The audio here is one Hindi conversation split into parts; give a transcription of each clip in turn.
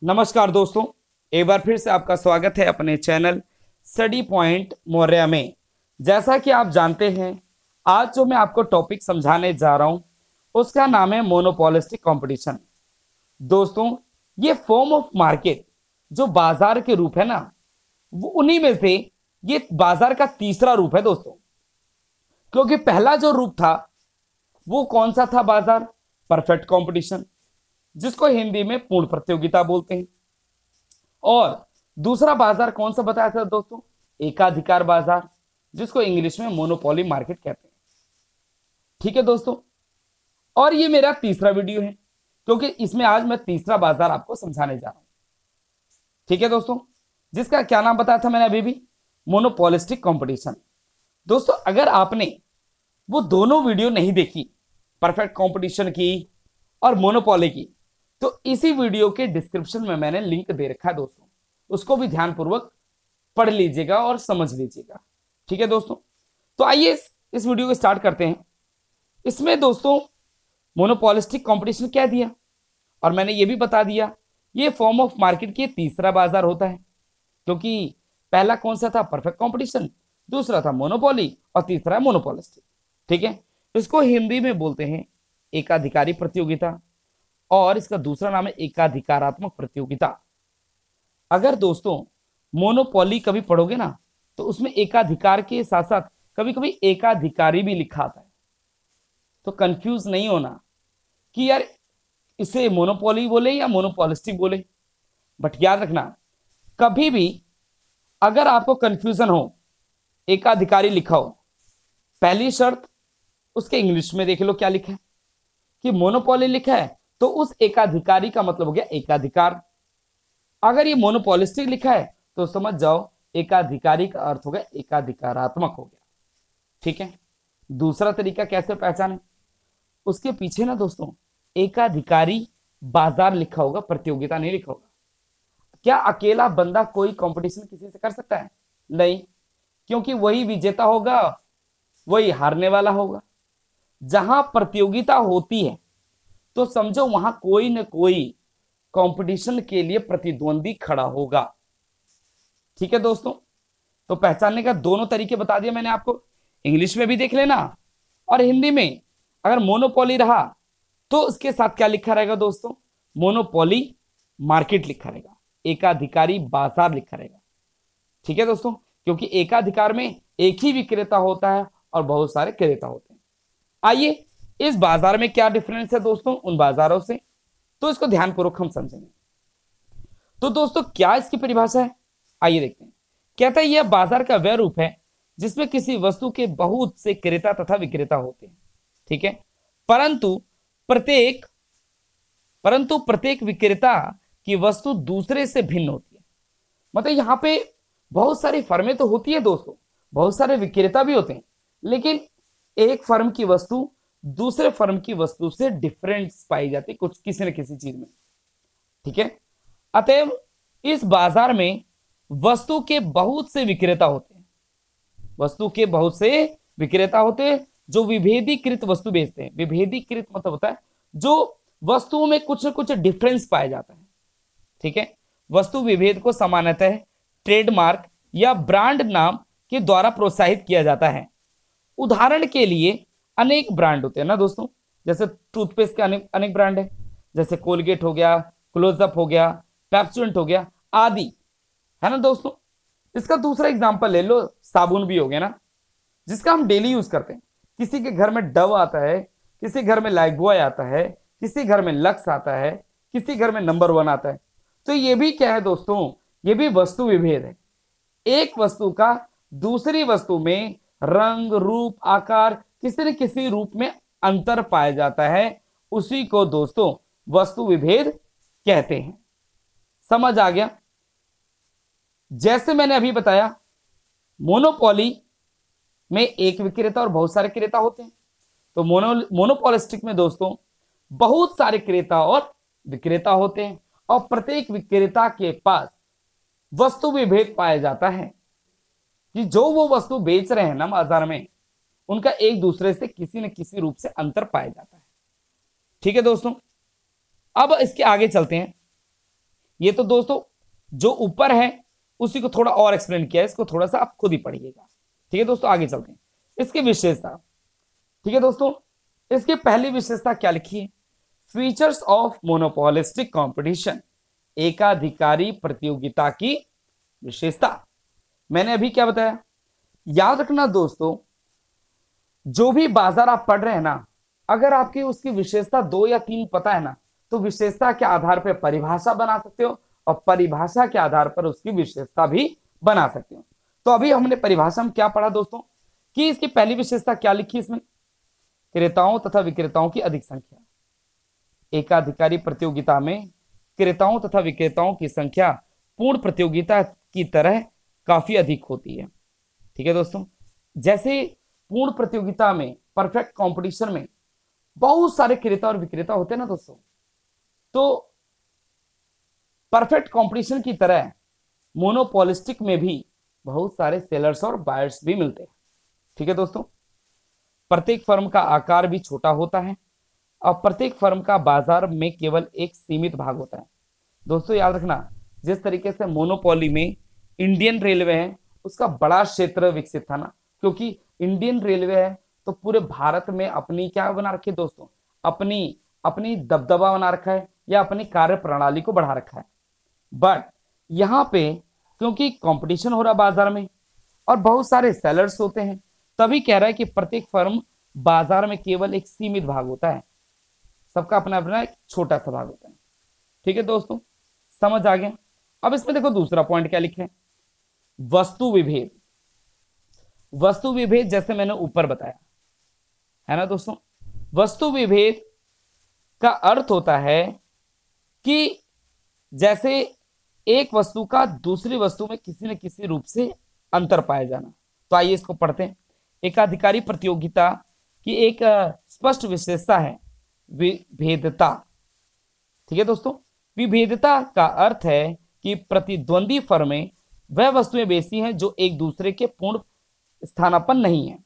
नमस्कार दोस्तों, एक बार फिर से आपका स्वागत है अपने चैनल स्टडी पॉइंट मौर्या में। जैसा कि आप जानते हैं, आज जो मैं आपको टॉपिक समझाने जा रहा हूं उसका नाम है मोनोपोलिस्टिक कंपटीशन। दोस्तों, ये फॉर्म ऑफ मार्केट जो बाजार के रूप है ना, वो उन्हीं में से ये बाजार का तीसरा रूप है दोस्तों। क्योंकि पहला जो रूप था वो कौन सा था? बाजार परफेक्ट कंपटीशन, जिसको हिंदी में पूर्ण प्रतियोगिता बोलते हैं। और दूसरा बाजार कौन सा बताया था दोस्तों? एकाधिकार बाजार, जिसको इंग्लिश में मोनोपोली मार्केट कहते हैं। ठीक है दोस्तों, और ये मेरा तीसरा वीडियो है क्योंकि इसमें आज मैं तीसरा बाजार आपको समझाने जा रहा हूं। ठीक है दोस्तों, जिसका क्या नाम बताया था मैंने अभी भी? Monopolistic competition. दोस्तों, अगर आपने वो दोनों वीडियो नहीं देखी, परफेक्ट कंपटीशन की और मोनोपोली की, तो इसी वीडियो के डिस्क्रिप्शन में मैंने लिंक दे रखा है दोस्तों, उसको भी ध्यानपूर्वक पढ़ लीजिएगा और समझ लीजिएगा। ठीक है दोस्तों, तो आइए इस वीडियो को स्टार्ट करते हैं। इसमें दोस्तों मोनोपोलिस्टिक कंपटीशन क्या दिया, और मैंने ये भी बता दिया ये फॉर्म ऑफ मार्केट की तीसरा बाजार होता है। क्योंकि पहला कौन सा था? परफेक्ट कंपटीशन, दूसरा था मोनोपोली और तीसरा है मोनोपोलिस्टिक। ठीक है, इसको हिंदी में बोलते हैं एकाधिकारी प्रतियोगिता और इसका दूसरा नाम है एकाधिकारात्मक प्रतियोगिता। अगर दोस्तों मोनोपोली कभी पढ़ोगे ना, तो उसमें एकाधिकार के साथ साथ कभी कभी एकाधिकारी भी लिखा आता है। तो कंफ्यूज नहीं होना कि यार इसे मोनोपोली बोले या मोनोपोलिस्टिक बोले। बट याद रखना, कभी भी अगर आपको कंफ्यूजन हो, एकाधिकारी लिखा हो, पहली शर्त उसके इंग्लिश में देख लो क्या लिखा है। कि मोनोपोली लिखा है तो उस एकाधिकारी का मतलब हो गया एकाधिकार। अगर ये मोनोपोलिस्टिक लिखा है तो समझ जाओ एकाधिकारी का अर्थ हो गया एकाधिकारात्मक हो गया। ठीक है, दूसरा तरीका कैसे पहचाने? उसके पीछे ना दोस्तों एकाधिकारी बाजार लिखा होगा, प्रतियोगिता नहीं लिखा होगा। क्या अकेला बंदा कोई कंपटीशन किसी से कर सकता है? नहीं, क्योंकि वही विजेता होगा, वही हारने वाला होगा। जहां प्रतियोगिता होती है तो समझो वहां कोई न कोई कंपटीशन के लिए प्रतिद्वंदी खड़ा होगा। ठीक है दोस्तों, तो पहचानने का दोनों तरीके बता दिए मैंने आपको। इंग्लिश में भी देख लेना और हिंदी में। अगर मोनोपोली रहा तो उसके साथ क्या लिखा रहेगा दोस्तों? मोनोपोली मार्केट लिखा रहेगा, एकाधिकारी बाजार लिखा रहेगा। ठीक है दोस्तों, क्योंकि एकाधिकार में एक ही विक्रेता होता है और बहुत सारे क्रेता होते हैं। आइए इस बाजार में क्या डिफरेंस है दोस्तों उन बाजारों से, तो इसको ध्यानपूर्वक हम समझेंगे। तो दोस्तों क्या इसकी परिभाषा है, आइए देखते हैं। कहता है यह बाजार का वह रूप है जिसमें किसी वस्तु के बहुत से क्रेता तथा विक्रेता होते हैं। ठीक है, परंतु प्रत्येक विक्रेता की वस्तु दूसरे से भिन्न होती है। मतलब यहां पे बहुत सारी फर्में तो होती है दोस्तों, बहुत सारे विक्रेता भी होते हैं, लेकिन एक फर्म की वस्तु दूसरे फर्म की वस्तु से डिफरेंस पाई जाती है कुछ किसी न किसी चीज में। ठीक है, अतएव इस बाजार में वस्तु के बहुत से विक्रेता होते हैं, वस्तु के बहुत से विक्रेता होते हैं जो विभेदीकृत वस्तु बेचते हैं। विभेदीकृत मतलब होता है जो वस्तुओं में कुछ न कुछ डिफरेंस पाया जाता है। ठीक है, वस्तु विभेद को सामान्यतः ट्रेडमार्क या ब्रांड नाम के द्वारा प्रोत्साहित किया जाता है। उदाहरण के लिए अनेक ब्रांड होते हैं ना दोस्तों, जैसे टूथपेस्ट के अनेक ब्रांड है, जैसे कोलगेट हो गया, क्लोजअप हो गया, पेप्सोडेंट हो गया आदि, है ना दोस्तों। इसका दूसरा एग्जांपल ले लो, साबुन भी हो गया ना, जिसका हम डेली यूज करते हैं। किसी के घर में डव आता है, किसी घर में लाइफबॉय आता है, किसी घर में लक्स आता है, किसी घर में नंबर 1 आता है। तो ये भी क्या है दोस्तों? ये भी वस्तु विभेद है। एक वस्तु का दूसरी वस्तु में रंग, रूप, आकार, किसी न किसी रूप में अंतर पाया जाता है, उसी को दोस्तों वस्तु विभेद कहते हैं। समझ आ गया? जैसे मैंने अभी बताया, मोनोपोली में एक विक्रेता और बहुत सारे क्रेता होते हैं। तो मोनोपोलिस्टिक में दोस्तों बहुत सारे क्रेता और विक्रेता होते हैं और प्रत्येक विक्रेता के पास वस्तु विभेद पाया जाता है कि जो वो वस्तु बेच रहे हैं ना बाजार में, उनका एक दूसरे से किसी न किसी रूप से अंतर पाया जाता है। ठीक है दोस्तों, अब इसके आगे चलते हैं। ये तो दोस्तों जो ऊपर है उसी को थोड़ा और एक्सप्लेन किया है, इसको थोड़ा सा आप खुद ही पढ़िएगा। ठीक है दोस्तों, आगे चलते हैं। इसकी विशेषता, ठीक है दोस्तों, इसकी पहली विशेषता क्या लिखी है? फीचर्स ऑफ मोनोपोलिस्टिक कंपटीशन, एकाधिकारी प्रतियोगिता की विशेषता। मैंने अभी क्या बताया? याद रखना दोस्तों, जो भी बाजार आप पढ़ रहे हैं ना, अगर आपकी उसकी विशेषता 2 या 3 पता है ना, तो विशेषता के आधार पर परिभाषा बना सकते हो और परिभाषा के आधार पर उसकी विशेषता भी बना सकते हो। तो अभी हमने परिभाषा में क्या पढ़ा दोस्तों कि इसकी पहली विशेषता क्या लिखी इसमें? क्रेताओं तथा विक्रेताओं की अधिक संख्या। एकाधिकारी प्रतियोगिता में क्रेताओं तथा विक्रेताओं की संख्या पूर्ण प्रतियोगिता की तरह काफी अधिक होती है। ठीक है दोस्तों, जैसे पूर्ण प्रतियोगिता में, परफेक्ट कंपटीशन में बहुत सारे क्रेता और विक्रेता होते हैं ना दोस्तों, तो परफेक्ट कंपटीशन की तरह मोनोपोलिस्टिक में भी बहुत सारे सेलर्स और बायर्स भी मिलते हैं। ठीक है दोस्तों, प्रत्येक फर्म का आकार भी छोटा होता है और प्रत्येक फर्म का बाजार में केवल एक सीमित भाग होता है। दोस्तों याद रखना, जिस तरीके से मोनोपोली में इंडियन रेलवे है, उसका बड़ा क्षेत्र विकसित था ना, क्योंकि इंडियन रेलवे है तो पूरे भारत में अपनी क्या बना रखी है दोस्तों, अपनी दबदबा बना रखा है या अपनी कार्य प्रणाली को बढ़ा रखा है। बट यहाँ पे क्योंकि कंपटीशन हो रहा बाजार में और बहुत सारे सेलर्स होते हैं, तभी कह रहा है कि प्रत्येक फर्म बाजार में केवल एक सीमित भाग होता है, सबका अपना अपना एक छोटा सा भाग होता है। ठीक है दोस्तों, समझ आ गया? अब इसमें देखो दूसरा पॉइंट क्या लिखे, वस्तु विभेद। वस्तु विभेद जैसे मैंने ऊपर बताया है ना दोस्तों, वस्तु विभेद का अर्थ होता है कि जैसे एक वस्तु का दूसरी वस्तु में किसी न किसी रूप से अंतर पाया जाना। तो आइए इसको पढ़ते हैं। एकाधिकारी प्रतियोगिता की एक स्पष्ट विशेषता है विभेदता। ठीक है दोस्तों, विभेदता का अर्थ है कि प्रतिद्वंदी फर्में वह वस्तुएं बेचती हैं जो एक दूसरे के पूर्ण स्थानापन्न नहीं है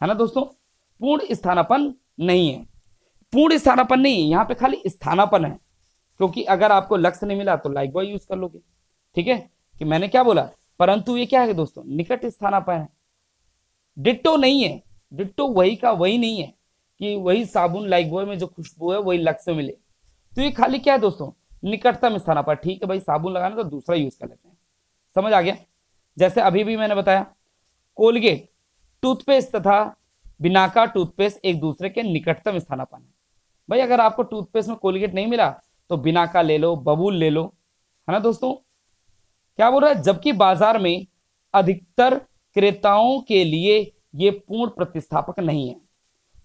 ना दोस्तों, पूर्ण स्थानापन्न नहीं है, पूर्ण स्थानापन्न नहीं है, यहाँ पे खाली स्थानापन्न है, क्योंकि अगर आपको लक्ष्य नहीं मिला तो लाइक बॉय यूज कर लोगे। ठीक है, कि मैंने क्या बोला, परंतु ये क्या है दोस्तों, निकट स्थानापन्न है, डिट्टो नहीं है। डिट्टो वही का वही नहीं है कि वही साबुन लाइक बॉय में जो खुशबू है वही लक्ष्य मिले, तो ये खाली क्या है दोस्तों, निकटतम स्थानापन्न। ठीक है भाई, साबुन लगाना तो दूसरा यूज कर लेते हैं, समझ आ गया? जैसे अभी भी मैंने बताया, कोलगेट टूथपेस्ट तथा बिनाका टूथपेस्ट एक दूसरे के निकटतम स्थानापन्न है। भाई अगर आपको टूथपेस्ट में कोलगेट नहीं मिला तो बिनाका ले लो, बबूल ले लो, है ना दोस्तों। क्या बोल रहा है, जबकि बाजार में अधिकतर क्रेताओं के लिए ये पूर्ण प्रतिस्थापक नहीं है।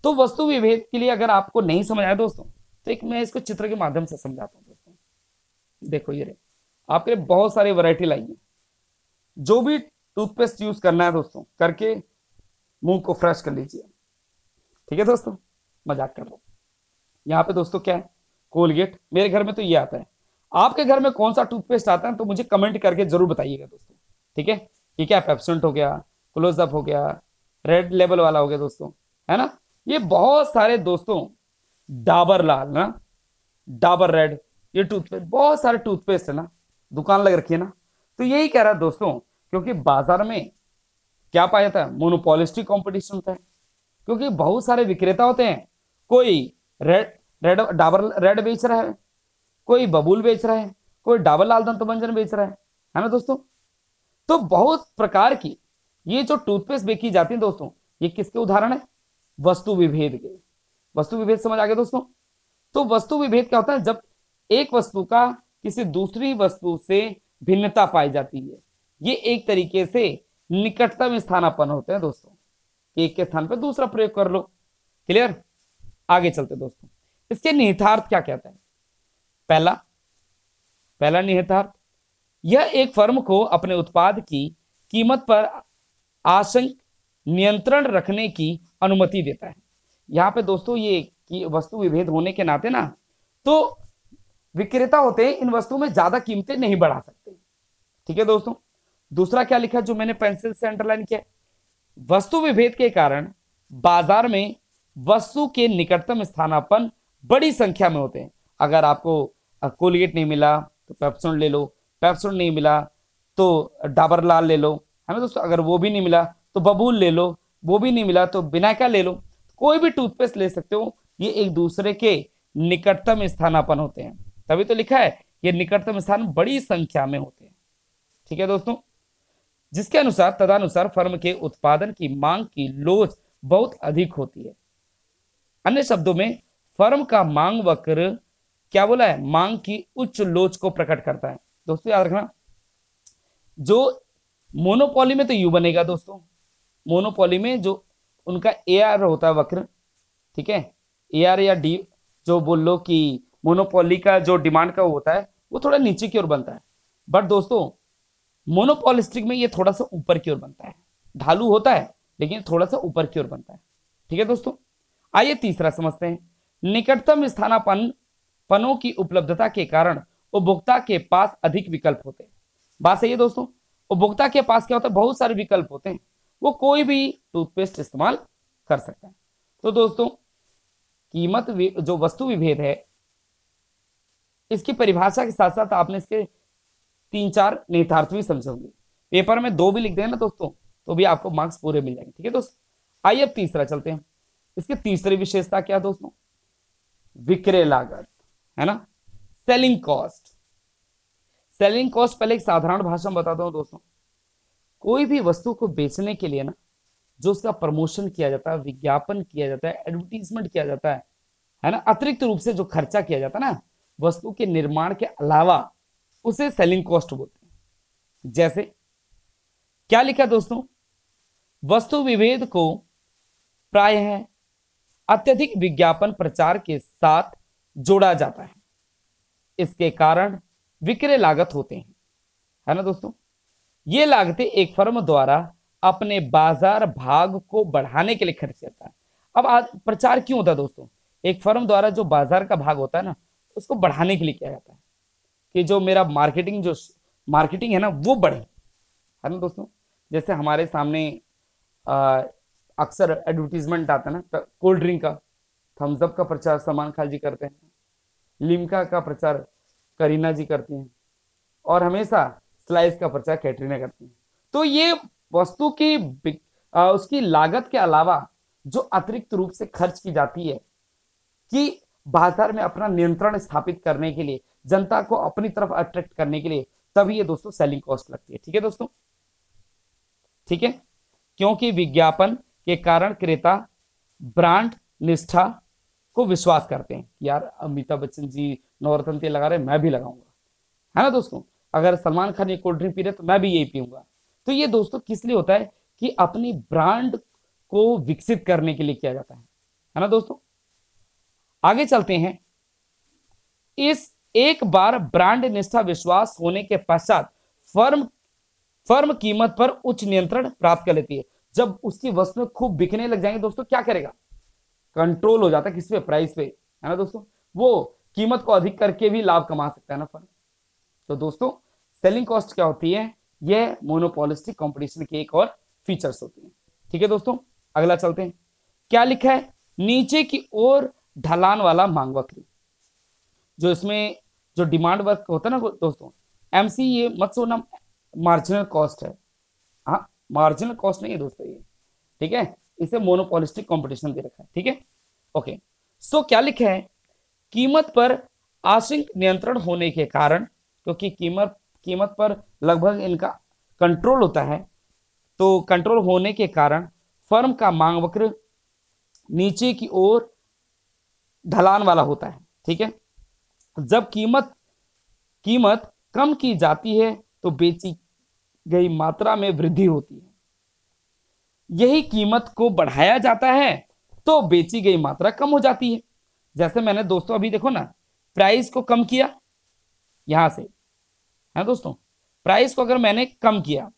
तो वस्तु विभेद के लिए अगर आपको नहीं समझ आया दोस्तों, तो एक मैं इसको चित्र के माध्यम से समझाता हूं दोस्तों। देखो ये रहे, आपके लिए बहुत सारी वैरायटी लाई है। जो भी टूथपेस्ट यूज करना है दोस्तों, करके मुंह को फ्रेश कर लीजिए। ठीक है दोस्तों, मजाक कर रहा हूं। यहाँ पे दोस्तों क्या है, कोलगेट। मेरे घर में तो ये आता है, आपके घर में कौन सा टूथपेस्ट आता है तो मुझे कमेंट करके जरूर बताइएगा दोस्तों। ठीक है, ये क्या, पेप्सोडेंट हो गया, क्लोजअप हो गया, रेड लेबल वाला हो गया दोस्तों, है ना। ये बहुत सारे दोस्तों, डाबर लाल ना, डाबर रेड, ये टूथपेस्ट, बहुत सारे टूथपेस्ट है ना, दुकान लग रखी है ना। तो यही कह रहा है दोस्तों, क्योंकि बाजार में क्या पाया जाता है, मोनोपोलिस्टिक कंपटीशन होता है, क्योंकि बहुत सारे विक्रेता होते हैं। कोई डाबर रेड बेच रहा है, कोई बबूल बेच रहा है, कोई डाबर लाल दंतमंजन बेच रहा है ना दोस्तों। तो बहुत प्रकार की ये जो टूथपेस्ट बेची जाती है दोस्तों, ये किसके उदाहरण है, वस्तु विभेद के। वस्तु विभेद समझ आ गया दोस्तों। तो वस्तु विभेद क्या होता है, जब एक वस्तु का किसी दूसरी वस्तु से भिन्नता पाई जाती है। ये एक तरीके से निकटतम स्थानापन्न होते हैं दोस्तों, एक के स्थान पर दूसरा प्रयोग कर लो। क्लियर, आगे चलते दोस्तों। इसके निहितार्थ क्या कहता है, पहला निहितार्थ, यह एक फर्म को अपने उत्पाद की कीमत पर आंशिक नियंत्रण रखने की अनुमति देता है। यहाँ पे दोस्तों ये कि वस्तु विभेद होने के नाते ना, तो विक्रेता होते हैं इन वस्तुओं में ज्यादा कीमतें नहीं बढ़ा सकते। ठीक है दोस्तों। दूसरा क्या लिखा जो मैंने पेंसिल से अंडरलाइन किया, वस्तु विभेद के कारण बाजार में वस्तु के निकटतम स्थानापन्न बड़ी संख्या में होते हैं। अगर आपको कोलगेट नहीं मिला, तो पेप्सोडेंट ले लो, पेप्सोडेंट नहीं मिला तो डाबर लाल ले लो, है ना दोस्तों। अगर वो भी नहीं मिला तो बबूल ले लो, वो भी नहीं मिला तो बिनाका ले लो। कोई भी टूथपेस्ट ले सकते हो, ये एक दूसरे के निकटतम स्थानापन्न होते हैं, तभी तो लिखा है ये निकटतम स्थान बड़ी संख्या में होते हैं। ठीक है दोस्तों, जिसके अनुसार तदनुसार फर्म के उत्पादन की मांग की लोच बहुत अधिक होती है। अन्य शब्दों में फर्म का मांग वक्र क्या बोला है, मांग की उच्च लोच को प्रकट करता है। दोस्तों याद रखना, जो मोनोपोली में तो यू बनेगा दोस्तों, मोनोपोली में जो उनका एआर होता है वक्र, ठीक है, एआर या डी जो बोल लो कि मोनोपोली का जो डिमांड का होता है वो थोड़ा नीचे की ओर बनता है, बट दोस्तों मोनोपोलिस्टिक में ये थोड़ा सा ऊपर की ओर बनता है, ढालू होता है लेकिन थोड़ा सा ऊपर की ओर बनता है। ठीक है दोस्तों, आइए तीसरा समझते हैं। निकटतम स्थानापन्नों की उपलब्धता के कारण उपभोक्ता के पास अधिक विकल्प होते हैं। बात सही है दोस्तों, उपभोक्ता के पास क्या होता है, बहुत सारे विकल्प होते हैं, वो कोई भी टूथपेस्ट इस्तेमाल कर सकता है। तो दोस्तों कीमत जो वस्तु विभेद है, इसकी परिभाषा के साथ साथ आपने इसके 3-4 निहितार्थ भी समझे होंगे। पेपर में 2 भी लिख देना दोस्तों तो भी आपको मार्क्स पूरे मिल जाएंगे। ठीक है दोस्तों, आइए अब तीसरा चलते हैं। इसकी तीसरी विशेषता क्या दोस्तों, विक्रय लागत, है ना, सेलिंग कॉस्ट। सेलिंग कॉस्ट पहले एक साधारण भाषा में बताता हूं दोस्तों, कोई भी वस्तु को बेचने के लिए ना जो उसका प्रमोशन किया जाता है, विज्ञापन किया जाता है, एडवर्टीजमेंट किया जाता है ना, अतिरिक्त रूप से जो खर्चा किया जाता है ना वस्तु के निर्माण के अलावा, उसे सेलिंग कॉस्ट बोलते हैं। जैसे क्या लिखा दोस्तों, वस्तु विभेद को प्रायः अत्यधिक विज्ञापन प्रचार के साथ जोड़ा जाता है, इसके कारण विक्रय लागत होते हैं, है ना दोस्तों। ये लागतें एक फर्म द्वारा अपने बाजार भाग को बढ़ाने के लिए खर्च करता है। अब आज प्रचार क्यों होता है दोस्तों, एक फर्म द्वारा जो बाजार का भाग होता है ना उसको बढ़ाने के लिए किया जाता है कि जो मेरा मार्केटिंग है ना वो बढ़े, है ना दोस्तों। जैसे हमारे सामने अक्सर एडवर्टीजमेंट आता है ना, कोल्ड ड्रिंक का, थम्सअप का प्रचार सलमान खान जी करते हैं, लिम्का का प्रचार करीना जी करती हैं, और हमेशा स्लाइस का प्रचार कैटरीना करती हैं। तो ये वस्तु की उसकी लागत के अलावा जो अतिरिक्त रूप से खर्च की जाती है कि बाजार में अपना नियंत्रण स्थापित करने के लिए, जनता को अपनी तरफ अट्रैक्ट करने के लिए, तभी ये दोस्तों सेलिंग कॉस्ट लगती है। ठीक है दोस्तों, ठीक है, क्योंकि विज्ञापन के कारण क्रेता ब्रांड निष्ठा को विश्वास करते हैं, यार अमिताभ बच्चन जी नवरत्न तेल लगा रहे मैं भी लगाऊंगा, है ना दोस्तों। अगर सलमान खान ये कोल्ड ड्रिंक पी रहे तो मैं भी यही पीऊंगा। तो ये दोस्तों किस लिए होता है कि अपनी ब्रांड को विकसित करने के लिए किया जाता है ना दोस्तों। आगे चलते हैं। इस एक बार ब्रांड निष्ठा विश्वास होने के पश्चात फर्म कीमत पर उच्च नियंत्रण प्राप्त कर लेती है। जब उसकी वस्तुएं खूब बिकने लग जाएंगे दोस्तों, क्या करेगा, कंट्रोल हो जाता है किस पे, प्राइस पे, है ना दोस्तों। वो कीमत को अधिक करके भी लाभ कमा सकता है ना फर्म। तो दोस्तों सेलिंग कॉस्ट क्या होती है, यह मोनोपोलिस्टिक कंपटीशन की एक और फीचर्स होती है। ठीक है दोस्तों, अगला चलते हैं। क्या लिखा है, नीचे की ओर ढलान वाला मांग वक्र। जो इसमें जो डिमांड वक्र होता है ना दोस्तों, एमसी, ये मत सोना मार्जिनल कॉस्ट है, हाँ मार्जिनल कॉस्ट नहीं है दोस्तों ये, ठीक है, इसे मोनोपोलिस्टिक कंपटीशन दे रखा है। ठीक है, ओके। सो क्या लिखा है, कीमत पर आंशिक नियंत्रण होने के कारण, क्योंकि कीमत पर लगभग इनका कंट्रोल होता है, तो कंट्रोल होने के कारण फर्म का मांग वक्र नीचे की ओर ढलान वाला होता है। ठीक है, जब कीमत कम की जाती है तो बेची गई मात्रा में वृद्धि होती है, यही कीमत को बढ़ाया जाता है तो बेची गई मात्रा कम हो जाती है। जैसे मैंने दोस्तों अभी देखो ना, प्राइस को कम किया यहां से, है दोस्तों, प्राइस को अगर मैंने कम किया,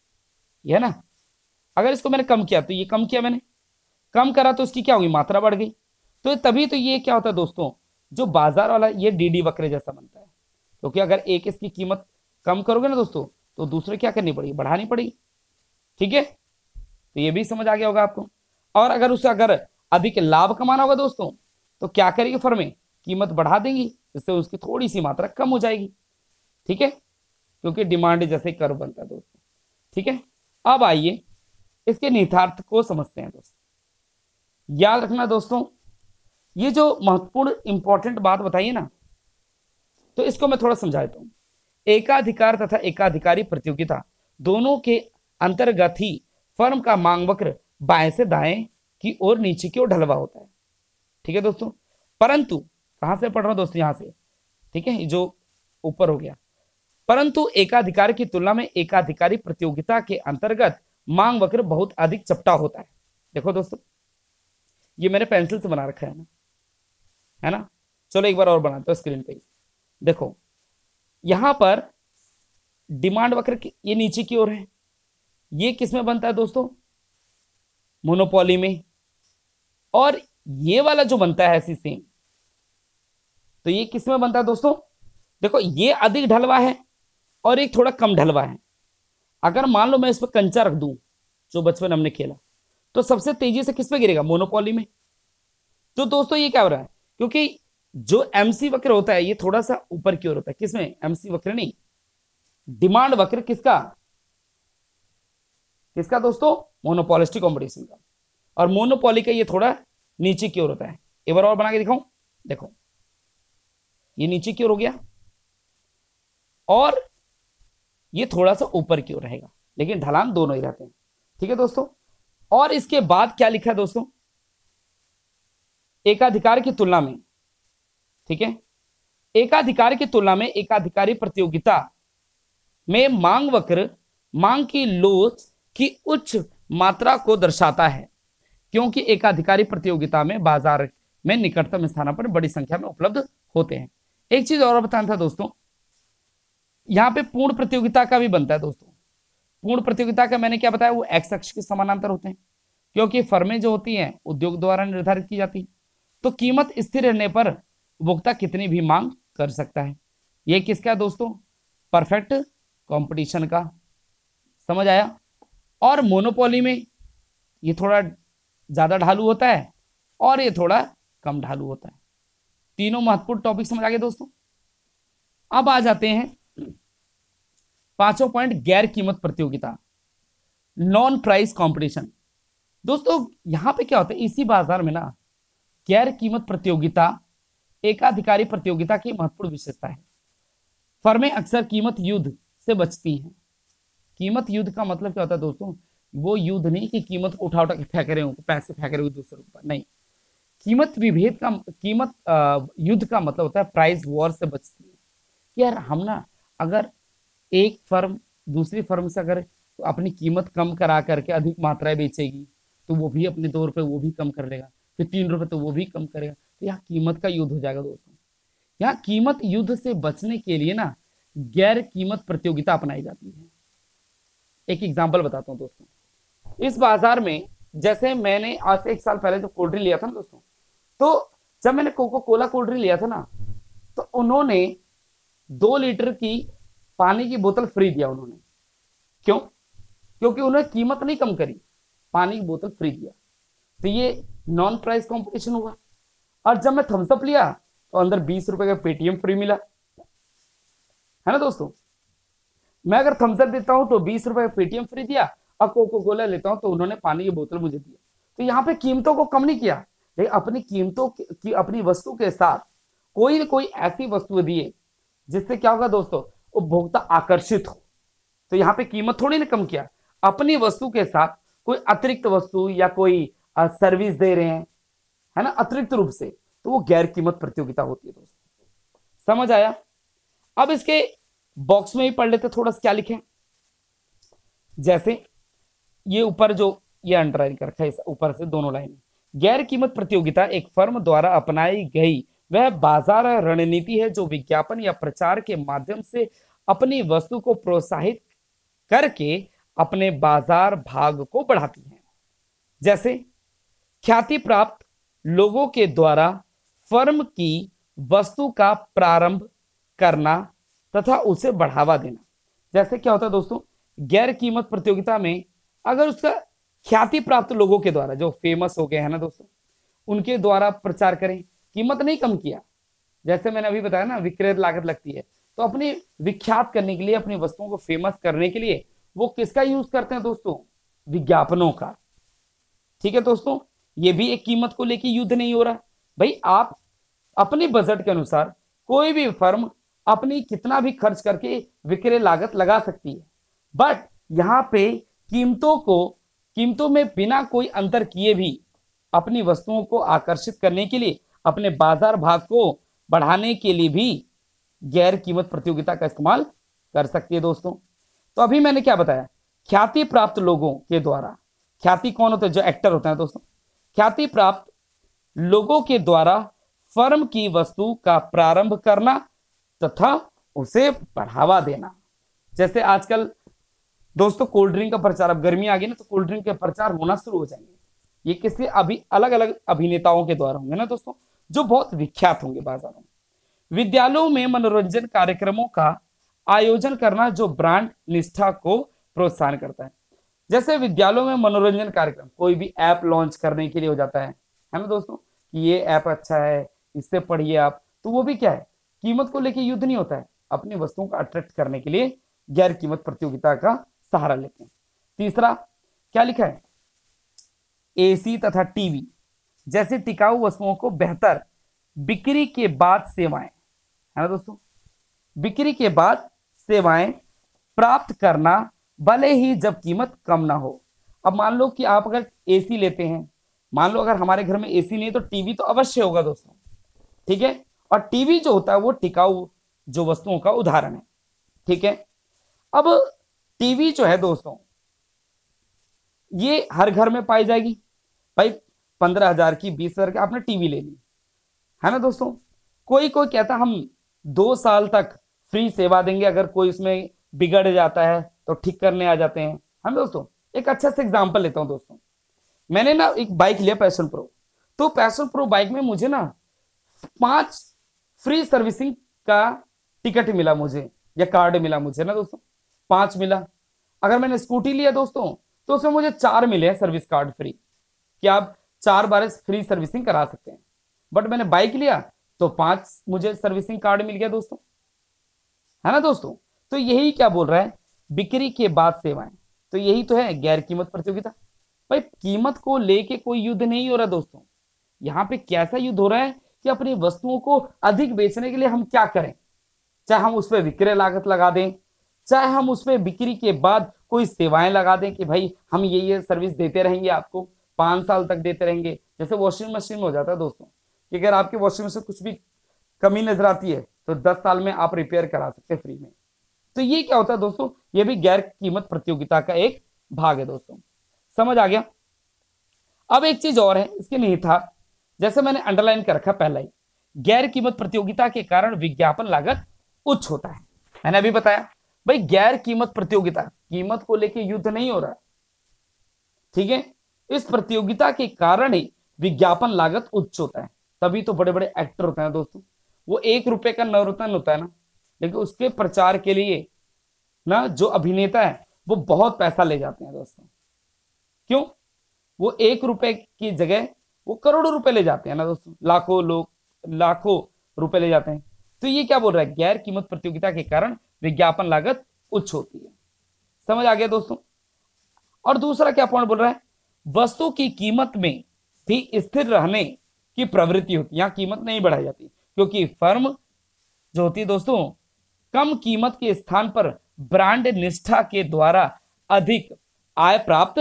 ये ना, अगर इसको मैंने कम किया तो ये कम किया, मैंने कम करा तो उसकी क्या होगी, मात्रा बढ़ गई। तो तभी तो ये क्या होता है दोस्तों, जो बाजार वाला ये डीडी वक्र जैसा बनता है, क्योंकि अगर एक इसकी कीमत कम करोगे ना दोस्तों तो दूसरे क्या करनी पड़ेगी, बढ़ानी पड़ेगी। ठीक है, तो ये भी समझ आ गया होगा आपको। और अगर उसे अधिक लाभ कमाना होगा दोस्तों तो क्या करेगी फर्में, कीमत बढ़ा देंगी, जिससे उसकी थोड़ी सी मात्रा कम हो जाएगी। ठीक है, क्योंकि डिमांड जैसे कर्व बनता है दोस्तों। ठीक है, अब आइए इसके निहितार्थ को समझते हैं दोस्तों। याद रखना दोस्तों, ये जो महत्वपूर्ण इंपॉर्टेंट बात बताइए ना, तो इसको मैं थोड़ा समझा देता हूं। एकाधिकार तथा एकाधिकारी प्रतियोगिता दोनों के अंतर्गत ही फर्म का मांग वक्र बाएं से दाएं की ओर नीचे की ओर ढलवा होता है। ठीक है दोस्तों, परंतु कहां से पढ़ रहा हूं दोस्तों, यहां से। ठीक है, जो ऊपर हो गया, परंतु एकाधिकार की तुलना में एकाधिकारी प्रतियोगिता के अंतर्गत मांग वक्र बहुत अधिक चपटा होता है। देखो दोस्तों, ये मैंने पेंसिल से बना रखा है ना। चलो एक बार और बनाते हो स्क्रीन पे। देखो यहां पर डिमांड वक्र ये नीचे की ओर है, ये किसमें बनता है दोस्तों, मोनोपोली में। और ये वाला जो बनता है ऐसी सेम, तो ये किसमें बनता है दोस्तों, देखो ये अधिक ढलवा है और एक थोड़ा कम ढलवा है। अगर मान लो मैं इस पर कंचा रख दूं, जो बचपन हमने खेला, तो सबसे तेजी से किस पे गिरेगा, मोनोपोली में। तो दोस्तों ये क्या हो रहा है, क्योंकि जो एमसी वक्र होता है ये थोड़ा सा ऊपर की ओर होता है, किसमें, एमसी वक्र नहीं, डिमांड वक्र किसका किसका दोस्तों, मोनोपोलिस्टिक कॉम्पिटिशन का। और मोनोपोली का ये थोड़ा नीचे की ओर होता है। एक बार और बना के दिखाऊं, देखो ये नीचे की ओर हो गया और ये थोड़ा सा ऊपर की ओर रहेगा, लेकिन ढलान दोनों ही रहते हैं। ठीक है दोस्तों, और इसके बाद क्या लिखा है दोस्तों, एकाधिकार की तुलना में, ठीक है, एकाधिकार की तुलना में एकाधिकारी प्रतियोगिता में मांग वक्र मांग की लोच की उच्च मात्रा को दर्शाता है, क्योंकि एकाधिकारी प्रतियोगिता में बाजार में निकटतम स्थानों पर बड़ी संख्या में उपलब्ध होते हैं। एक चीज और बताना था दोस्तों, यहां पे पूर्ण प्रतियोगिता का भी बनता है दोस्तों। पूर्ण प्रतियोगिता का मैंने क्या बताया, वो एक्स अक्ष के समानांतर होते हैं, क्योंकि फर्में जो होती हैं उद्योग द्वारा निर्धारित की जाती है। तो कीमत स्थिर रहने पर उपभोक्ता कितनी भी मांग कर सकता है। ये किसका है दोस्तों, परफेक्ट कंपटीशन का। समझ आया। और मोनोपोली में ये थोड़ा ज्यादा ढालू होता है और ये थोड़ा कम ढालू होता है। तीनों महत्वपूर्ण टॉपिक समझ आ गए दोस्तों। अब आ जाते हैं पांचों पॉइंट, गैर कीमत प्रतियोगिता, नॉन प्राइस कंपटीशन। दोस्तों यहां पे क्या होता है, इसी बाजार में ना गैर कीमत प्रतियोगिता एकाधिकारी प्रतियोगिता की महत्वपूर्ण विशेषता है। फर्में अक्सर कीमत युद्ध से बचती हैं। कीमत युद्ध का मतलब क्या होता है दोस्तों, वो युद्ध नहीं कि कीमत को उठा उठा के फेंक रहे हो, पैसे फेंक रहे हो दूसरे ऊपर, नहीं। कीमत विभेद का, कीमत युद्ध का मतलब होता है प्राइस वॉर से बचती है। यार हम ना, अगर एक फर्म दूसरी फर्म से अगर अपनी कीमत कम करा करके अधिक मात्राएं बेचेगी, तो वो भी अपने 2 रुपए वो भी कम कर लेगा, फिर 3 रुपए तो वो भी कम करेगा, तो यहाँ कीमत का युद्ध हो जाएगा दोस्तों। यहाँ कीमत युद्ध से बचने के लिए ना गैर कीमत प्रतियोगिता अपनाई जाती है। एक एग्जाम्पल बताता हूँ दोस्तों। इस बाजार में, जैसे मैंने आज से 1 साल पहले जो कोल्ड ड्रिंक लिया था ना दोस्तों, तो जब मैंने कोको कोला कोल्ड ड्रिंक लिया था ना, तो उन्होंने 2 लीटर की पानी की बोतल फ्री दिया उन्होंने। क्यों? क्योंकि उन्होंने कीमत नहीं कम करी, पानी की बोतल फ्री दिया। तो ये नॉन प्राइस कंपटीशन हुआ। और जब मैं थम्स अप लिया तो अंदर 20 रुपए का पेटीएम फ्री मिला, है ना दोस्तों। मैं अगर थम्स अप देता हूं तो 20 रुपए का पेटीएम फ्री दिया, और कोको कोला लेता हूं तो उन्होंने पानी की बोतल मुझे दिया। तो यहाँ पे कीमतों को कम नहीं किया, लेकिन अपनी कीमतों की अपनी वस्तु के साथ कोई न कोई ऐसी वस्तु दिए जिससे क्या होगा दोस्तों, उपभोक्ता आकर्षित हो। तो यहाँ पे कीमत थोड़ी ना कम किया, अपनी वस्तु के साथ कोई अतिरिक्त वस्तु या कोई सर्विस दे रहे हैं, है ना, अतिरिक्त रूप से, तो वो गैर कीमत प्रतियोगिता होती है दोस्तों। समझ आया। अब इसके बॉक्स में ही पढ़ लेते थोड़ा सा क्या लिखे। जैसे ये ऊपर जो ये अंडरलाइन कर रखा है, ऊपर से दोनों लाइन, गैर कीमत प्रतियोगिता एक फर्म द्वारा अपनाई गई वह बाजार रणनीति है जो विज्ञापन या प्रचार के माध्यम से अपनी वस्तु को प्रोत्साहित करके अपने बाजार भाग को बढ़ाती है। जैसे ख्याति प्राप्त लोगों के द्वारा फर्म की वस्तु का प्रारंभ करना तथा उसे बढ़ावा देना। जैसे क्या होता है दोस्तों, गैर कीमत प्रतियोगिता में अगर उसका ख्याति प्राप्त लोगों के द्वारा, जो फेमस हो गए हैं ना दोस्तों, उनके द्वारा प्रचार करें, कीमत नहीं कम किया। जैसे मैंने अभी बताया ना, विक्रय लागत लगती है, तो अपने विख्यात करने के लिए, अपनी वस्तुओं को फेमस करने के लिए वो किसका यूज करते हैं दोस्तों? विज्ञापनों का। ठीक है दोस्तों, ये भी एक कीमत को लेके युद्ध नहीं हो रहा भाई। आप अपने बजट के अनुसार कोई भी फर्म अपनी कितना भी खर्च करके विक्रय लागत लगा सकती है, बट यहाँ पे कीमतों में बिना कोई अंतर किए भी अपनी वस्तुओं को आकर्षित करने के लिए, अपने बाजार भाग को बढ़ाने के लिए भी गैर कीमत प्रतियोगिता का इस्तेमाल कर सकती है दोस्तों। तो अभी मैंने क्या बताया? ख्याति प्राप्त लोगों के द्वारा, ख्याति कौन होते हैं? जो एक्टर होते हैं दोस्तों। ख्याति प्राप्त लोगों के द्वारा फर्म की वस्तु का प्रारंभ करना तथा उसे बढ़ावा देना। जैसे आजकल दोस्तों कोल्ड ड्रिंक का प्रचार, अब गर्मी आ गई ना, तो कोल्ड ड्रिंक के प्रचार होना शुरू हो जाएंगे। ये किसी अभी अलग अलग अभिनेताओं के द्वारा होंगे ना दोस्तों, जो बहुत विख्यात होंगे बाजारों में। विद्यालयों में मनोरंजन कार्यक्रमों का आयोजन करना जो ब्रांड निष्ठा को प्रोत्साहन करता है। जैसे विद्यालयों में मनोरंजन कार्यक्रम, कोई भी ऐप लॉन्च करने के लिए हो जाता है ना दोस्तों, कि ये ऐप अच्छा है, इससे पढ़िए आप, तो वो भी क्या है? कीमत को लेके युद्ध नहीं होता है, अपनी वस्तुओं को अट्रैक्ट करने के लिए गैर कीमत प्रतियोगिता का सहारा लेते हैं। तीसरा क्या लिखा है? एसी तथा टीवी जैसी टिकाऊ वस्तुओं को बेहतर बिक्री के बाद सेवाएं, है ना दोस्तों, बिक्री के बाद सेवाएं प्राप्त करना, भले ही जब कीमत कम ना हो। अब मान लो कि आप अगर एसी लेते हैं, मान लो अगर हमारे घर में एसी नहीं है तो टीवी तो अवश्य होगा दोस्तों, ठीक है। और टीवी जो होता है वो टिकाऊ जो वस्तुओं का उदाहरण है, ठीक है। अब टीवी जो है दोस्तों, ये हर घर में पाई जाएगी भाई। 15,000 की, 20,000 की आपने टीवी ले ली, है ना दोस्तों। कोई कोई कहता हम 2 साल तक फ्री सेवा देंगे, अगर कोई इसमें बिगड़ जाता है तो ठीक करने आ जाते हैं, है ना दोस्तों। एक अच्छा सा एग्जांपल लेता हूं दोस्तों। मैंने ना एक बाइक लिया पैशन प्रो, तो पैशन प्रो बाइक में मुझे ना 5 फ्री सर्विसिंग का टिकट मिला मुझे, या कार्ड मिला मुझे ना दोस्तों, 5 मिला। अगर मैंने स्कूटी लिया दोस्तों तो उसमें मुझे 4 मिले हैं सर्विस कार्ड फ्री, कि आप 4 बार फ्री सर्विसिंग करा सकते हैं। बट मैंने बाइक लिया तो 5 मुझे सर्विसिंग कार्ड मिल गया दोस्तों, है ना दोस्तों। तो यही क्या बोल रहा है? बिक्री के बाद सेवाएं, तो यही तो है गैर कीमत प्रतियोगिता। भाई कीमत को लेके कोई युद्ध नहीं हो रहा दोस्तों, यहाँ पे कैसा युद्ध हो रहा है कि अपनी वस्तुओं को अधिक बेचने के लिए हम क्या करें, चाहे हम उस पर विक्रय लागत लगा दें, चाहे हम उसमें बिक्री के बाद कोई सेवाएं लगा दें कि भाई हम ये सर्विस देते रहेंगे, आपको 5 साल तक देते रहेंगे। जैसे वॉशिंग मशीन में हो जाता है दोस्तों, कि अगर आपकी वॉशिंग मशीन कुछ भी कमी नजर आती है तो 10 साल में आप रिपेयर करा सकते हैं फ्री में। तो ये क्या होता है दोस्तों? ये भी गैर कीमत प्रतियोगिता का एक भाग है दोस्तों, समझ आ गया। अब एक चीज और है इसके निहितार्थ, जैसे मैंने अंडरलाइन कर रखा पहले ही, गैर कीमत प्रतियोगिता के कारण विज्ञापन लागत उच्च होता है। मैंने अभी बताया भाई गैर कीमत प्रतियोगिता, कीमत को लेके युद्ध नहीं हो रहा, ठीक है। इस प्रतियोगिता के कारण ही विज्ञापन लागत उच्च होता है, तभी तो बड़े बड़े एक्टर होते हैं दोस्तों, वो 1 रुपए का नवरत्न होता है ना, लेकिन उसके प्रचार के लिए ना जो अभिनेता है वो बहुत पैसा ले जाते हैं दोस्तों। क्यों? वो 1 रुपए की जगह वो करोड़ों रुपए ले जाते हैं ना दोस्तों, लाखों रुपए ले जाते हैं। तो ये क्या बोल रहा है? गैर कीमत प्रतियोगिता के कारण विज्ञापन लागत उच्च होती है, समझ आ गया दोस्तों। और दूसरा क्या पॉइंट बोल रहा है? वस्तु की कीमत में भी स्थिर रहने की प्रवृत्ति होती है, यहां कीमत नहीं बढ़ाई जाती, क्योंकि फर्म जो होती है दोस्तों कम कीमत के स्थान पर ब्रांड निष्ठा के द्वारा अधिक आय प्राप्त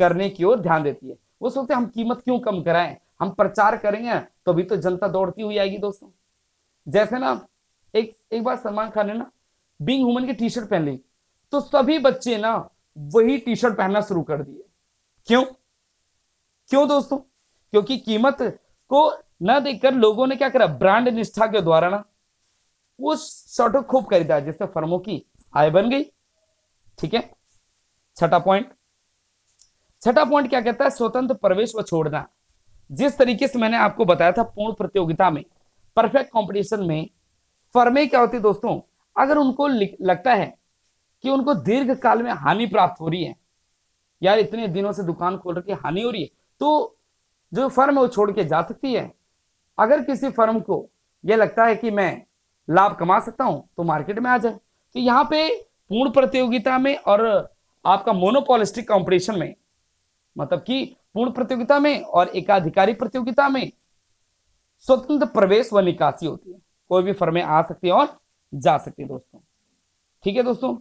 करने की ओर ध्यान देती है। वो सोचते हैं हम कीमत क्यों कम कराएं, हम प्रचार करेंगे तो अभी तो जनता दौड़ती हुई आएगी दोस्तों। जैसे ना एक बार सलमान खान ने ना बीइंग ह्यूमन की टी शर्ट पहन ली, तो सभी बच्चे ना वही टी शर्ट पहनना शुरू कर दिए। क्यों दोस्तों? क्योंकि कीमत को न देखकर लोगों ने क्या करा, ब्रांड निष्ठा के द्वारा ना वो शर्ट को खूब खरीदा, जिससे फर्मों की आय बन गई, ठीक है। छठा पॉइंट क्या कहता है? स्वतंत्र प्रवेश व छोड़ना। जिस तरीके से मैंने आपको बताया था पूर्ण प्रतियोगिता में, परफेक्ट कंपटीशन में फर्में क्या होती है दोस्तों, अगर उनको लगता है कि उनको दीर्घ काल में हानि प्राप्त हो रही है, यार इतने दिनों से दुकान खोल रखी हानि हो रही है, तो जो फर्म है वो छोड़ के जा सकती है। अगर किसी फर्म को यह लगता है कि मैं लाभ कमा सकता हूं तो मार्केट में आ जाए। तो यहाँ पे पूर्ण प्रतियोगिता में और आपका मोनोपोलिस्टिक कंपटीशन में, मतलब कि पूर्ण प्रतियोगिता में और एकाधिकारी प्रतियोगिता में स्वतंत्र प्रवेश व निकासी होती है। कोई भी फर्में आ सकती है और जा सकती है दोस्तों। ठीक है दोस्तों,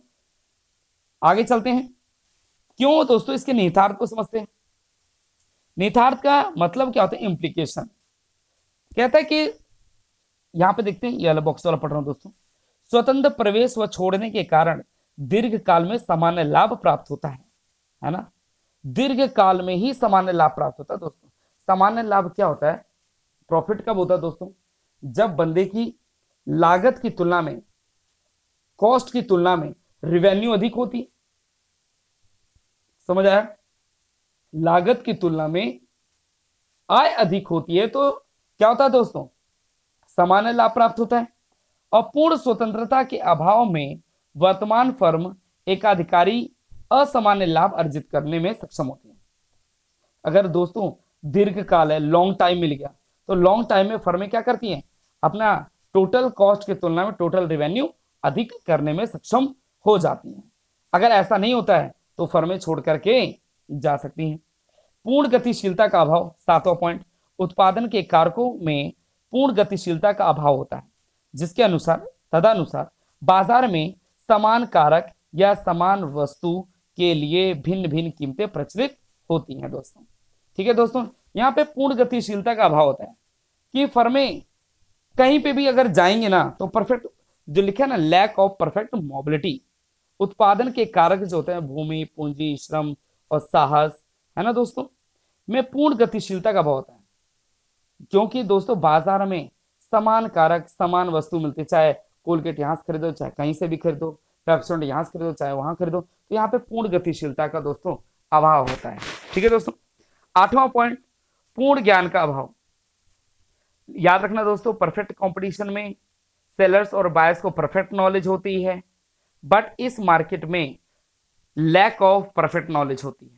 आगे चलते हैं। क्यों दोस्तों, इसके निहितार्थ को समझते हैं। निहितार्थ का मतलब क्या होता है, इंप्लीकेशन। कहता है कि यहां पे देखते हैं, ये वाला बॉक्स वाला पढ़ रहा हूं दोस्तों। स्वतंत्र प्रवेश व छोड़ने के कारण दीर्घ काल में सामान्य लाभ प्राप्त होता है ना। दीर्घ काल में ही सामान्य लाभ प्राप्त होता है दोस्तों। सामान्य लाभ क्या होता है, प्रॉफिट कब होता है दोस्तों, जब बंदे की लागत की तुलना में, कॉस्ट की तुलना में रिवेन्यू अधिक होती। समझ आया, लागत की तुलना में आय अधिक होती है तो क्या होता है दोस्तों, सामान्य लाभ प्राप्त होता है। और पूर्ण स्वतंत्रता के अभाव में वर्तमान फर्म एकाधिकारी असामान्य लाभ अर्जित करने में सक्षम होती है। अगर दोस्तों दीर्घ काल है, लॉन्ग टाइम मिल गया, तो लॉन्ग टाइम में फर्में क्या करती हैं, अपना टोटल कॉस्ट की तुलना में टोटल रेवेन्यू अधिक करने में सक्षम हो जाती हैं। अगर ऐसा नहीं होता है तो फर्में छोड़ करके जा सकती हैं। पूर्ण गतिशीलता का अभाव, 7वां पॉइंट, उत्पादन के कारकों में पूर्ण गतिशीलता का अभाव होता है, जिसके अनुसार तदनुसार बाजार में समान कारक या समान वस्तु के लिए भिन्न भिन्न कीमतें प्रचलित होती हैं दोस्तों। ठीक है दोस्तों, यहाँ पे पूर्ण गतिशीलता का अभाव होता है कि फर्में कहीं पे भी अगर जाएंगे ना तो परफेक्ट, जो लिखा है ना, लैक ऑफ परफेक्ट मोबिलिटी, उत्पादन के कारक जो होते हैं भूमि, पूंजी, श्रम और साहस, है ना दोस्तों, में पूर्ण गतिशीलता का अभाव होता है। क्योंकि दोस्तों बाजार में समान कारक, समान वस्तु मिलती है, चाहे कोलगेट यहां से खरीदो, चाहे कहीं से भी खरीदो, पेप्सोडेंट यहां से खरीदो, चाहे वहां खरीदो, तो यहाँ पे पूर्ण गतिशीलता का दोस्तों अभाव होता है। ठीक है दोस्तों, 8वां पॉइंट, पूर्ण ज्ञान का अभाव। याद रखना दोस्तों, परफेक्ट कंपटीशन में सेलर्स और बायर्स को परफेक्ट नॉलेज होती है, बट इस मार्केट में लैक ऑफ परफेक्ट नॉलेज होती है।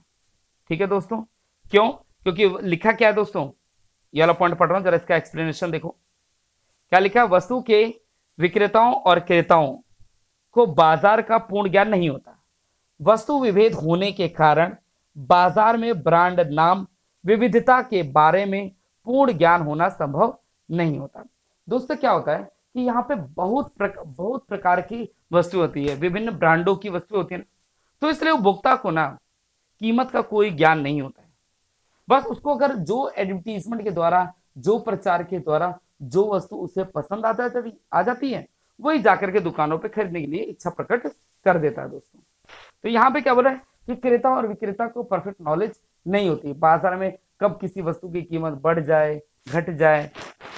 ठीक है दोस्तों, क्यों, क्योंकि लिखा क्या है दोस्तों, ये वाला पॉइंट पढ़ रहा हूं, जरा इसका एक्सप्लेनेशन देखो। क्या लिखा है, वस्तु के विक्रेताओं और क्रेताओं को बाजार का पूर्ण ज्ञान नहीं होता। वस्तु विभेद होने के कारण बाजार में ब्रांड नाम विविधता के बारे में पूर्ण ज्ञान होना संभव नहीं होता। दोस्तों क्या होता है कि यहाँ पे बहुत प्रकार की वस्तु होती है, विभिन्न ब्रांडों की वस्तु होती है, तो इसलिए उपभोक्ता को ना कीमत का कोई ज्ञान नहीं होता है। बस उसको अगर जो एडवर्टीजमेंट के द्वारा, जो प्रचार के द्वारा जो वस्तु उसे पसंद आ जाती है, वही जाकर के दुकानों पे खरीदने के लिए इच्छा प्रकट कर देता है दोस्तों। तो यहाँ पे क्या बोल रहा है कि क्रेता और विक्रेता को परफेक्ट नॉलेज नहीं होती बाजार में कब किसी वस्तु की कीमत बढ़ जाए, घट जाए।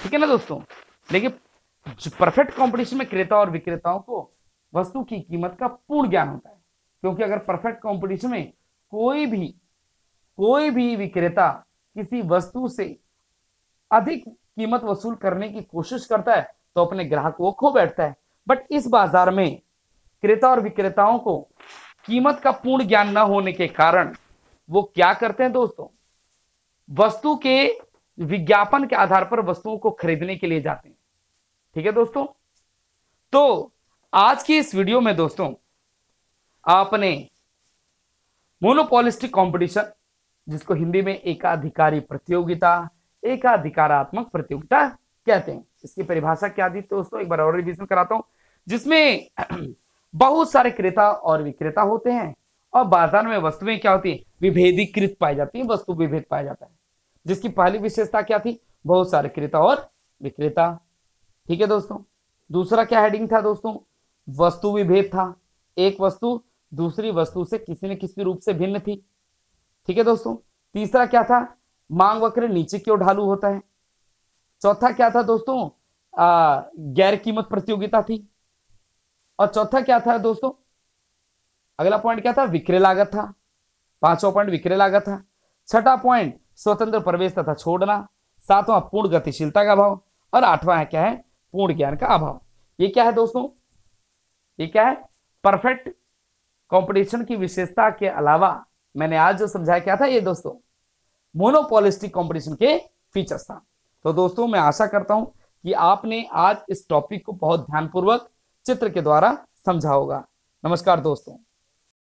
ठीक है ना दोस्तों, लेकिन परफेक्ट कंपटीशन में क्रेता और विक्रेताओं को वस्तु की कीमत का पूर्ण ज्ञान होता है। क्योंकि अगर परफेक्ट कंपटीशन में कोई भी विक्रेता किसी वस्तु से अधिक कीमत वसूल करने की कोशिश करता है तो अपने ग्राहक को खो बैठता है। बट इस बाजार में क्रेता और विक्रेताओं को कीमत का पूर्ण ज्ञान न होने के कारण वो क्या करते हैं दोस्तों, वस्तु के विज्ञापन के आधार पर वस्तुओं को खरीदने के लिए जाते हैं। ठीक है दोस्तों, तो आज की इस वीडियो में दोस्तों आपने मोनोपोलिस्टिक कंपटीशन, जिसको हिंदी में एकाधिकारी प्रतियोगिता, एकाधिकारात्मक प्रतियोगिता कहते हैं, इसकी परिभाषा क्या दी दोस्तों, एक बार और रिवीजन कराता हूं, जिसमें बहुत सारे क्रेता और विक्रेता होते हैं और बाजार में वस्तुएं क्या होती है, विभेदीकृत पाई जाती है, वस्तु विभेद पाया जाता है। जिसकी पहली विशेषता क्या थी, बहुत सारे क्रेता और विक्रेता। ठीक है दोस्तों, दूसरा क्या हेडिंग था दोस्तों, वस्तु विभेद था, एक वस्तु दूसरी वस्तु से किसी न किसी रूप से भिन्न थी। ठीक है दोस्तों, तीसरा क्या था, मांग वक्र नीचे की ओर ढालू होता है। चौथा क्या था दोस्तों, गैर कीमत प्रतियोगिता थी। और चौथा क्या था दोस्तों, अगला पॉइंट क्या था, विक्रय लागत था। पांचवा पॉइंट विक्रय लागत था। छठा पॉइंट स्वतंत्र प्रवेश तथा छोड़ना। सातवां पूर्ण गतिशीलता का अभाव। और आठवां है क्या है, पूर्ण ज्ञान का अभाव। ये क्या है दोस्तों, ये क्या है, परफेक्ट कंपटीशन की विशेषता के अलावा मैंने आज जो समझाया क्या था, ये दोस्तों मोनोपोलिस्टिक कंपटीशन के फीचर्स था। तो दोस्तों मैं आशा करता हूं कि आपने आज इस टॉपिक को बहुत ध्यानपूर्वक चित्र के द्वारा समझा होगा। नमस्कार दोस्तों।